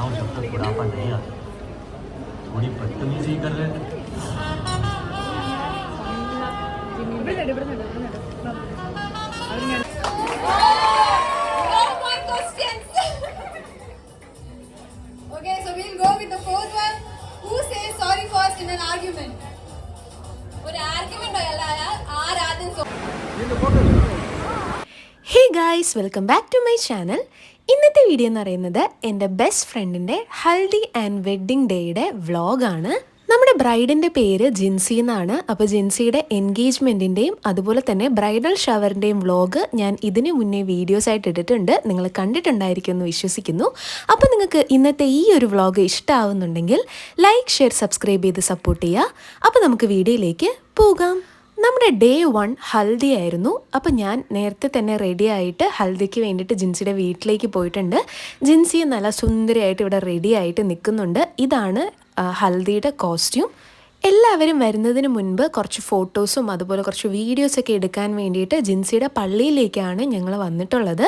बताऊं जब तक बुढ़ापा नहीं आता थोड़ी बदतमीजी कर रहे थे। Okay, so we'll go with the fourth one. Who says sorry first in an argument? ഒരു ആർഗ്യുമെന്റ് അല്ല ആരാദ്യം hey guys, welcome back to my channel. ഇന്നത്തെ വീഡിയോ എന്ന് പറയുന്നത് എൻ്റെ ബെസ്റ്റ് ഫ്രണ്ടിൻ്റെ ഹൽദി ആൻഡ് വെഡ്ഡിങ് ഡേയുടെ വ്ളോഗാണ്. നമ്മുടെ ബ്രൈഡിൻ്റെ പേര് ജിൻസി എന്നാണ്. അപ്പോൾ ജിൻസിയുടെ എൻഗേജ്മെൻറ്റിൻ്റെയും അതുപോലെ തന്നെ ബ്രൈഡൽ ഷവറിൻ്റെയും വ്ളോഗ് ഞാൻ ഇതിന് മുന്നേ വീഡിയോസ് ആയിട്ട് ഇട്ടിട്ടുണ്ട്. നിങ്ങൾ കണ്ടിട്ടുണ്ടായിരിക്കും എന്ന് വിശ്വസിക്കുന്നു. അപ്പോൾ നിങ്ങൾക്ക് ഇന്നത്തെ ഈ ഒരു വ്ളോഗ് ഇഷ്ടമാവുന്നുണ്ടെങ്കിൽ ലൈക്ക്, ഷെയർ, സബ്സ്ക്രൈബ് ചെയ്ത് സപ്പോർട്ട് ചെയ്യുക. അപ്പോൾ നമുക്ക് വീഡിയോയിലേക്ക് പോകാം. നമ്മുടെ ഡേ 1 ഹൽദി ആയിരുന്നു. അപ്പോൾ ഞാൻ നേരത്തെ തന്നെ റെഡി ആയിട്ട് ഹൽദിക്ക് വേണ്ടിയിട്ട് ജിൻസിയുടെ വീട്ടിലേക്ക് പോയിട്ടുണ്ട്. ജിൻസി നല്ല സുന്ദരിയായിട്ട് ഇവിടെ റെഡി ആയിട്ട് നിൽക്കുന്നുണ്ട്. ഇതാണ് ഹൽദിയുടെ കോസ്റ്റ്യൂം. എല്ലാവരും വരുന്നതിന് മുൻപ് കുറച്ച് ഫോട്ടോസും അതുപോലെ കുറച്ച് വീഡിയോസൊക്കെ എടുക്കാൻ വേണ്ടിയിട്ട് ജിൻസിയുടെ പള്ളിയിലേക്കാണ് ഞങ്ങൾ വന്നിട്ടുള്ളത്.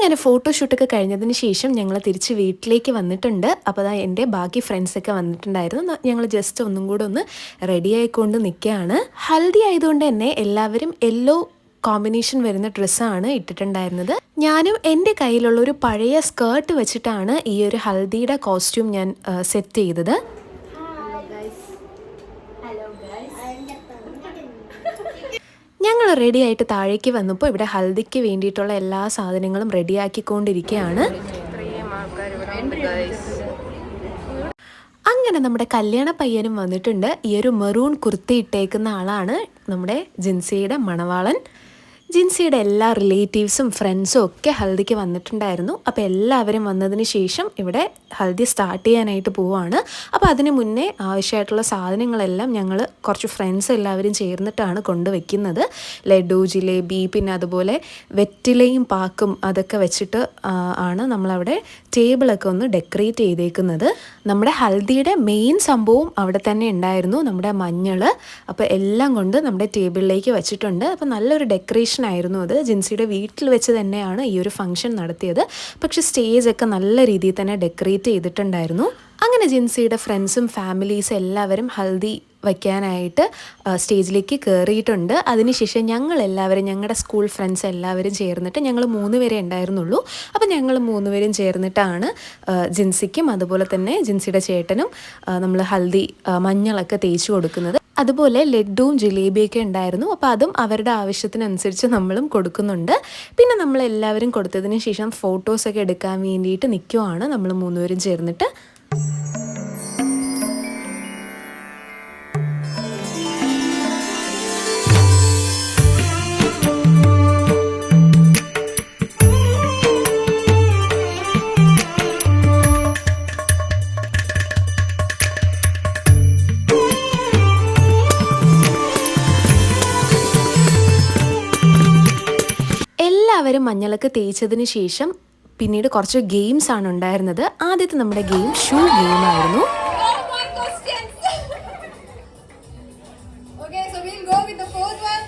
അങ്ങനെ ഫോട്ടോഷൂട്ടൊക്കെ കഴിഞ്ഞതിന് ശേഷം ഞങ്ങൾ തിരിച്ച് വീട്ടിലേക്ക് വന്നിട്ടുണ്ട്. അപ്പോൾ എൻ്റെ ബാക്കി ഫ്രണ്ട്സൊക്കെ വന്നിട്ടുണ്ടായിരുന്നു. ഞങ്ങൾ ജസ്റ്റ് ഒന്നും കൂടെ ഒന്ന് റെഡി ആയിക്കൊണ്ട് നിൽക്കുകയാണ്. ഹൽദി ആയതുകൊണ്ട് തന്നെ എല്ലാവരും യെല്ലോ കോമ്പിനേഷൻ വരുന്ന ഡ്രസ്സാണ് ഇട്ടിട്ടുണ്ടായിരുന്നത്. ഞാനും എൻ്റെ കയ്യിലുള്ള ഒരു പഴയ സ്കേർട്ട് വെച്ചിട്ടാണ് ഈ ഒരു ഹൽദിയുടെ കോസ്റ്റ്യൂം ഞാൻ സെറ്റ് ചെയ്തത്. ഞങ്ങൾ റെഡി ആയിട്ട് താഴേക്ക് വന്നപ്പോൾ ഇവിടെ ഹൽദിക്ക് വേണ്ടിയിട്ടുള്ള എല്ലാ സാധനങ്ങളും റെഡിയാക്കിക്കൊണ്ടിരിക്കുകയാണ്. അങ്ങനെ നമ്മുടെ കല്യാണ പയ്യനും വന്നിട്ടുണ്ട്. ഈ ഒരു മെറൂൺ കുർത്തി ഇട്ടേക്കുന്ന ആളാണ് നമ്മുടെ ജിൻസിയുടെ മണവാളൻ. ജിൻസിയുടെ എല്ലാ റിലേറ്റീവ്സും ഫ്രണ്ട്സും ഒക്കെ ഹൽദിക്ക് വന്നിട്ടുണ്ടായിരുന്നു. അപ്പോൾ എല്ലാവരും വന്നതിന് ശേഷം ഇവിടെ ഹൽദി സ്റ്റാർട്ട് ചെയ്യാനായിട്ട് പോവുകയാണ്. അപ്പോൾ അതിന് മുന്നേ ആവശ്യമായിട്ടുള്ള സാധനങ്ങളെല്ലാം ഞങ്ങൾ കുറച്ച് ഫ്രണ്ട്സ് എല്ലാവരും ചേർന്നിട്ടാണ് കൊണ്ടുവയ്ക്കുന്നത്. ലഡു, ജിലേബി, പിന്നെ അതുപോലെ വെറ്റിലയും പാക്കും അതൊക്കെ വെച്ചിട്ട് ആണ് നമ്മളവിടെ ടേബിളൊക്കെ ഒന്ന് ഡെക്കറേറ്റ് ചെയ്തേക്കുന്നത്. നമ്മുടെ ഹൽദിയുടെ മെയിൻ സംഭവം അവിടെ തന്നെ ഉണ്ടായിരുന്നു, നമ്മുടെ മഞ്ഞൾ. അപ്പോൾ എല്ലാം കൊണ്ട് നമ്മുടെ ടേബിളിലേക്ക് വെച്ചിട്ടുണ്ട്. അപ്പോൾ നല്ലൊരു ഡെക്കറേഷൻ ആയിരുന്നു അത്. ജിൻസിയുടെ വീട്ടിൽ വെച്ച് തന്നെയാണ് ഈ ഒരു ഫംഗ്ഷൻ നടത്തിയത്. പക്ഷെ സ്റ്റേജൊക്കെ നല്ല രീതിയിൽ തന്നെ ഡെക്കറേറ്റ് ചെയ്തിട്ടുണ്ടായിരുന്നു. അങ്ങനെ ജിൻസിയുടെ ഫ്രണ്ട്സും ഫാമിലീസും എല്ലാവരും ഹൽദി വയ്ക്കാനായിട്ട് സ്റ്റേജിലേക്ക് കയറിയിട്ടുണ്ട്. അതിനുശേഷം ഞങ്ങളെല്ലാവരും, ഞങ്ങളുടെ സ്കൂൾ ഫ്രണ്ട്സ് എല്ലാവരും ചേർന്നിട്ട്, ഞങ്ങൾ 3 പേരെ ഉണ്ടായിരുന്നുള്ളൂ. അപ്പോൾ ഞങ്ങൾ 3 പേരും ചേർന്നിട്ടാണ് ജിൻസിക്കും അതുപോലെ തന്നെ ജിൻസിയുടെ ചേട്ടനും നമ്മൾ ഹൽദി മഞ്ഞളൊക്കെ തേച്ച് കൊടുക്കുന്നത്. അതുപോലെ ലഡുവും ജിലേബിയൊക്കെ ഉണ്ടായിരുന്നു. അപ്പോൾ അതും അവരുടെ ആവശ്യത്തിനനുസരിച്ച് നമ്മളും കൊടുക്കുന്നുണ്ട്. പിന്നെ നമ്മളെല്ലാവരും കൊടുത്തതിന് ശേഷം ഫോട്ടോസൊക്കെ എടുക്കാൻ വേണ്ടിയിട്ട് നിൽക്കുവാണ് നമ്മൾ 3 പേരും ചേർന്നിട്ട്. എല്ലാവരും മഞ്ഞളൊക്കെ തേച്ചതിന് ശേഷം പിന്നീട് കുറച്ച് ഗെയിംസ് ആണ് ഉണ്ടായിരുന്നത്. ആദ്യത്തെ നമ്മുടെ ഗെയിം ഷൂ ഗെയിം ആയിരുന്നു. Okay, so we'll go with the fourth one.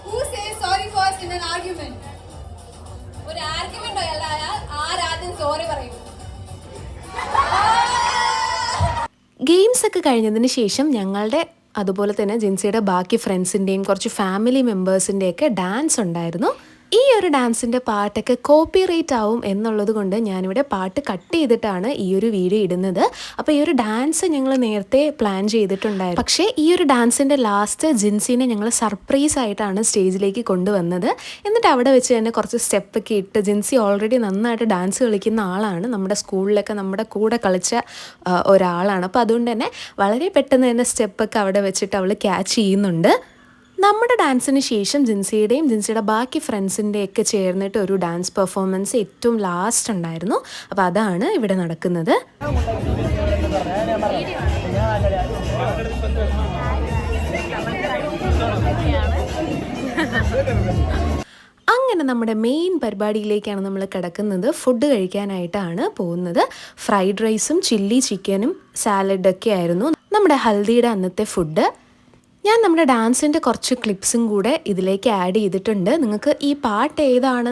Who says sorry first in an argument? ഒരു ആർഗ്യുമെന്റ് അല്ല ആരാദ്യം സോറി പറയും. ഗെയിംസ് ഒക്കെ കഴിഞ്ഞതിന് ശേഷം ഞങ്ങളുടെ അതുപോലെ തന്നെ ജിൻസിയുടെ ബാക്കി ഫ്രണ്ട്സിൻ്റെയും കുറച്ച് ഫാമിലി മെമ്പേഴ്സിൻ്റെയൊക്കെ ഡാൻസ് ഉണ്ടായിരുന്നു. ഈ ഒരു ഡാൻസിൻ്റെ പാട്ടൊക്കെ കോപ്പിറൈറ്റ് ആവും എന്നുള്ളത് കൊണ്ട് ഞാനിവിടെ പാട്ട് കട്ട് ചെയ്തിട്ടാണ് ഈ ഒരു വീഡിയോ ഇടുന്നത്. അപ്പോൾ ഈ ഒരു ഡാൻസ് ഞങ്ങൾ നേരത്തെ പ്ലാൻ ചെയ്തിട്ടുണ്ടായിരുന്നു. പക്ഷേ ഈ ഒരു ഡാൻസിൻ്റെ ലാസ്റ്റ് ജിൻസിനെ ഞങ്ങൾ സർപ്രൈസ് ആയിട്ടാണ് സ്റ്റേജിലേക്ക് കൊണ്ടുവന്നത്. എന്നിട്ട് അവിടെ വെച്ച് തന്നെ കുറച്ച് സ്റ്റെപ്പൊക്കെ ഇട്ട്, ജിൻസി ഓൾറെഡി നന്നായിട്ട് ഡാൻസ് കളിക്കുന്ന ആളാണ്, നമ്മുടെ സ്കൂളിലൊക്കെ നമ്മുടെ കൂടെ കളിച്ച ഒരാളാണ്. അപ്പോൾ അതുകൊണ്ട് തന്നെ വളരെ പെട്ടെന്ന് തന്നെ സ്റ്റെപ്പൊക്കെ അവിടെ വെച്ചിട്ട് അവൾ ക്യാച്ച് ചെയ്യുന്നുണ്ട്. നമ്മുടെ ഡാൻസിന് ശേഷം ജിൻസിയുടെ ബാക്കി ഫ്രണ്ട്സിൻ്റെയൊക്കെ ചേർന്നിട്ട് ഒരു ഡാൻസ് പെർഫോമൻസ് ഏറ്റവും ലാസ്റ്റ് ഉണ്ടായിരുന്നു. അപ്പോൾ അതാണ് ഇവിടെ നടക്കുന്നത്. അങ്ങനെ നമ്മുടെ മെയിൻ പരിപാടിയിലേക്കാണ് നമ്മൾ കിടക്കുന്നത്. ഫുഡ് കഴിക്കാനായിട്ടാണ് പോകുന്നത്. ഫ്രൈഡ് റൈസും ചില്ലി ചിക്കനും സാലഡൊക്കെ ആയിരുന്നു. നമ്മുടെ ഹൽദിയുടെ അന്നത്തെ ഫുഡ്. ഞാൻ നമ്മുടെ ഡാൻസിൻ്റെ കുറച്ച് ക്ലിപ്സും കൂടെ ഇതിലേക്ക് ആഡ് ചെയ്തിട്ടുണ്ട്. നിങ്ങൾക്ക് ഈ പാട്ട് ഏതാണ്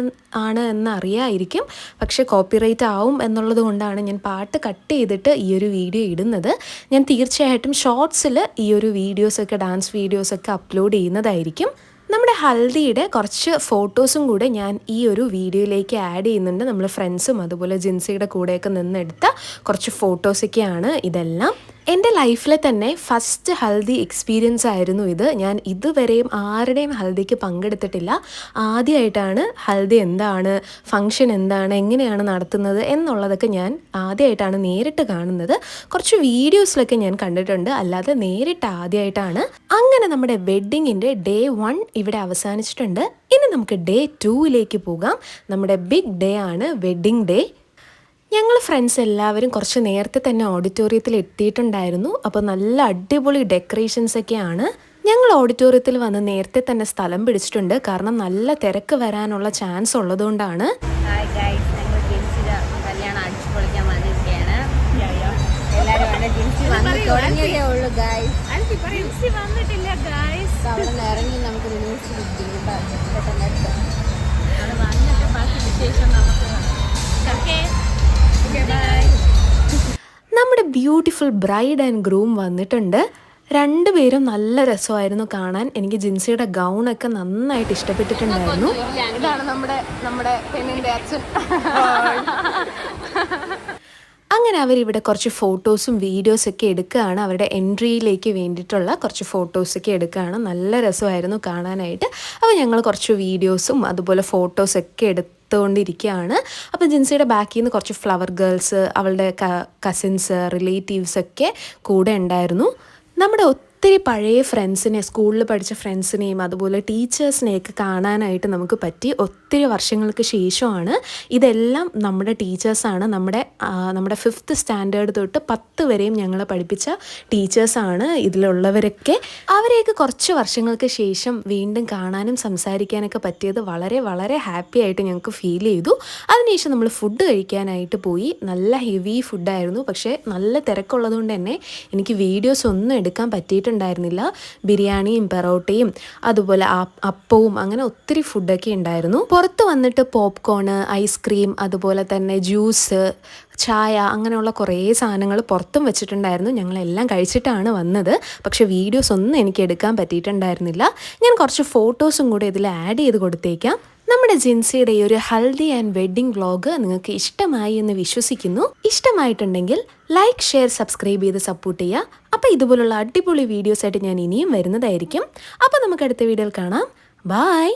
എന്നറിയായിരിക്കും, പക്ഷേ കോപ്പിറൈറ്റ് ആവും എന്നുള്ളത് കൊണ്ടാണ് ഞാൻ പാട്ട് കട്ട് ചെയ്തിട്ട് ഈ ഒരു വീഡിയോ ഇടുന്നത്. ഞാൻ തീർച്ചയായിട്ടും ഷോർട്സിൽ ഈ ഒരു വീഡിയോസൊക്കെ, ഡാൻസ് വീഡിയോസൊക്കെ അപ്ലോഡ് ചെയ്യുന്നതായിരിക്കും. നമ്മുടെ ഹൽദിയുടെ കുറച്ച് ഫോട്ടോസും കൂടെ ഞാൻ ഈ ഒരു വീഡിയോയിലേക്ക് ആഡ് ചെയ്യുന്നുണ്ട്. നമ്മൾ ഫ്രണ്ട്സും അതുപോലെ ജിൻസിയുടെ കൂടെയൊക്കെ നിന്നെടുത്ത കുറച്ച് ഫോട്ടോസൊക്കെയാണ് ഇതെല്ലാം. എൻ്റെ ലൈഫിൽ തന്നെ ഫസ്റ്റ് ഹൽദി എക്സ്പീരിയൻസ് ആയിരുന്നു ഇത്. ഞാൻ ഇതുവരെയും ആരുടെയും ഹൽദിക്ക് പങ്കെടുത്തിട്ടില്ല. ആദ്യമായിട്ടാണ് ഹൽദി എന്താണ്, ഫങ്ഷൻ എന്താണ്, എങ്ങനെയാണ് നടത്തുന്നത് എന്നുള്ളതൊക്കെ ഞാൻ ആദ്യമായിട്ടാണ് നേരിട്ട് കാണുന്നത്. കുറച്ച് വീഡിയോസിലൊക്കെ ഞാൻ കണ്ടിട്ടുണ്ട്, അല്ലാതെ നേരിട്ട് ആദ്യമായിട്ടാണ്. അങ്ങനെ നമ്മുടെ വെഡ്ഡിങ്ങിൻ്റെ ഡേ 1 ഇവിടെ അവസാനിച്ചിട്ടുണ്ട്. ഇനി നമുക്ക് ഡേ 2ലേക്ക് പോകാം. നമ്മുടെ ബിഗ് ഡേ ആണ് വെഡ്ഡിങ് ഡേ. ഞങ്ങൾ ഫ്രണ്ട്സ് എല്ലാവരും കുറച്ച് നേരത്തെ തന്നെ ഓഡിറ്റോറിയത്തിൽ എത്തിയിട്ടുണ്ടായിരുന്നു. അപ്പോൾ നല്ല അടിപൊളി ഡെക്കറേഷൻസൊക്കെയാണ്. ഞങ്ങൾ ഓഡിറ്റോറിയത്തിൽ വന്ന് നേരത്തെ തന്നെ സ്ഥലം പിടിച്ചിട്ടുണ്ട്, കാരണം നല്ല തിരക്ക് വരാനുള്ള ചാൻസ് ഉള്ളതുകൊണ്ടാണ്. ഇറങ്ങി നമുക്ക് നമ്മുടെ ബ്യൂട്ടിഫുൾ ബ്രൈഡ് ആൻഡ് ഗ്രൂം വന്നിട്ടുണ്ട്. രണ്ടുപേരും നല്ല രസമായിരുന്നു കാണാൻ. എനിക്ക് ജിൻസിയുടെ ഗൗണൊക്കെ നന്നായിട്ട് ഇഷ്ടപ്പെട്ടിട്ടുണ്ടായിരുന്നു. ഇതാണ് നമ്മുടെ പെണ്ണിന്റെ അച്ഛൻ. അങ്ങനെ അവരിവിടെ കുറച്ച് ഫോട്ടോസും വീഡിയോസൊക്കെ എടുക്കുകയാണ്. അവരുടെ എൻട്രിയിലേക്ക് വേണ്ടിയിട്ടുള്ള കുറച്ച് ഫോട്ടോസൊക്കെ എടുക്കുകയാണ്. നല്ല രസമായിരുന്നു കാണാനായിട്ട്. അപ്പോൾ ഞങ്ങൾ കുറച്ച് വീഡിയോസും അതുപോലെ ഫോട്ടോസൊക്കെ എടുത്തുകൊണ്ടിരിക്കുകയാണ്. അപ്പോൾ ജിൻസിയുടെ ബാക്കിൽ നിന്ന് കുറച്ച് ഫ്ലവർ ഗേൾസ്, അവളുടെ കസിൻസ്, റിലേറ്റീവ്സൊക്കെ കൂടെ ഉണ്ടായിരുന്നു. നമ്മുടെ ഒത്തിരി പഴയ ഫ്രണ്ട്സിനെ, സ്കൂളിൽ പഠിച്ച ഫ്രണ്ട്സിനെയും അതുപോലെ ടീച്ചേഴ്സിനെയൊക്കെ കാണാനായിട്ട് നമുക്ക് പറ്റി. ഒത്തിരി വർഷങ്ങൾക്ക് ശേഷമാണ്. ഇതെല്ലാം നമ്മുടെ ടീച്ചേഴ്സാണ്. നമ്മുടെ 5th സ്റ്റാൻഡേർഡ് തൊട്ട് 10 വരെയും ഞങ്ങളെ പഠിപ്പിച്ച ടീച്ചേഴ്സാണ് ഇതിലുള്ളവരൊക്കെ. അവരെയൊക്കെ കുറച്ച് വർഷങ്ങൾക്ക് ശേഷം വീണ്ടും കാണാനും സംസാരിക്കാനൊക്കെ പറ്റിയത് വളരെ വളരെ ഹാപ്പി ആയിട്ട് ഞങ്ങൾക്ക് ഫീൽ ചെയ്തു. അതിനുശേഷം നമ്മൾ ഫുഡ് കഴിക്കാനായിട്ട് പോയി. നല്ല ഹെവി ഫുഡായിരുന്നു, പക്ഷേ നല്ല തിരക്കുള്ളതുകൊണ്ട് തന്നെ എനിക്ക് വീഡിയോസ് ഒന്നും എടുക്കാൻ പറ്റിയിട്ടുണ്ട് ണ്ടായിരുന്നില്ല. ബിരിയാണിയും പെറോട്ടയും അതുപോലെ അപ്പവും അങ്ങനെ ഒത്തിരി ഫുഡൊക്കെ ഉണ്ടായിരുന്നു. പുറത്ത് വന്നിട്ട് പോപ്കോൺ, ഐസ്ക്രീം, അതുപോലെ തന്നെ ജ്യൂസ്, ചായ, അങ്ങനെയുള്ള കുറേ സാധനങ്ങൾ പുറത്തും വെച്ചിട്ടുണ്ടായിരുന്നു. ഞങ്ങളെല്ലാം കഴിച്ചിട്ടാണ് വന്നത്, പക്ഷേ വീഡിയോസ് ഒന്നും എനിക്ക് എടുക്കാൻ പറ്റിയിട്ടുണ്ടായിരുന്നില്ല. ഞാൻ കുറച്ച് ഫോട്ടോസും കൂടെ ഇതിൽ ആഡ് ചെയ്ത് കൊടുത്തേക്കാം. നമ്മുടെ ജിൻസിയുടെ ഈ ഒരു ഹൽദി ആൻഡ് വെഡ്ഡിംഗ് വ്ളോഗ് നിങ്ങൾക്ക് ഇഷ്ടമായി എന്ന് വിശ്വസിക്കുന്നു. ഇഷ്ടമായിട്ടുണ്ടെങ്കിൽ ലൈക്ക്, ഷെയർ, സബ്സ്ക്രൈബ് ചെയ്ത് സപ്പോർട്ട് ചെയ്യുക. അപ്പോൾ ഇതുപോലുള്ള അടിപൊളി വീഡിയോസായിട്ട് ഞാൻ ഇനിയും വരുന്നതായിരിക്കും. അപ്പോൾ നമുക്ക് അടുത്ത വീഡിയോയിൽ കാണാം. ബൈ.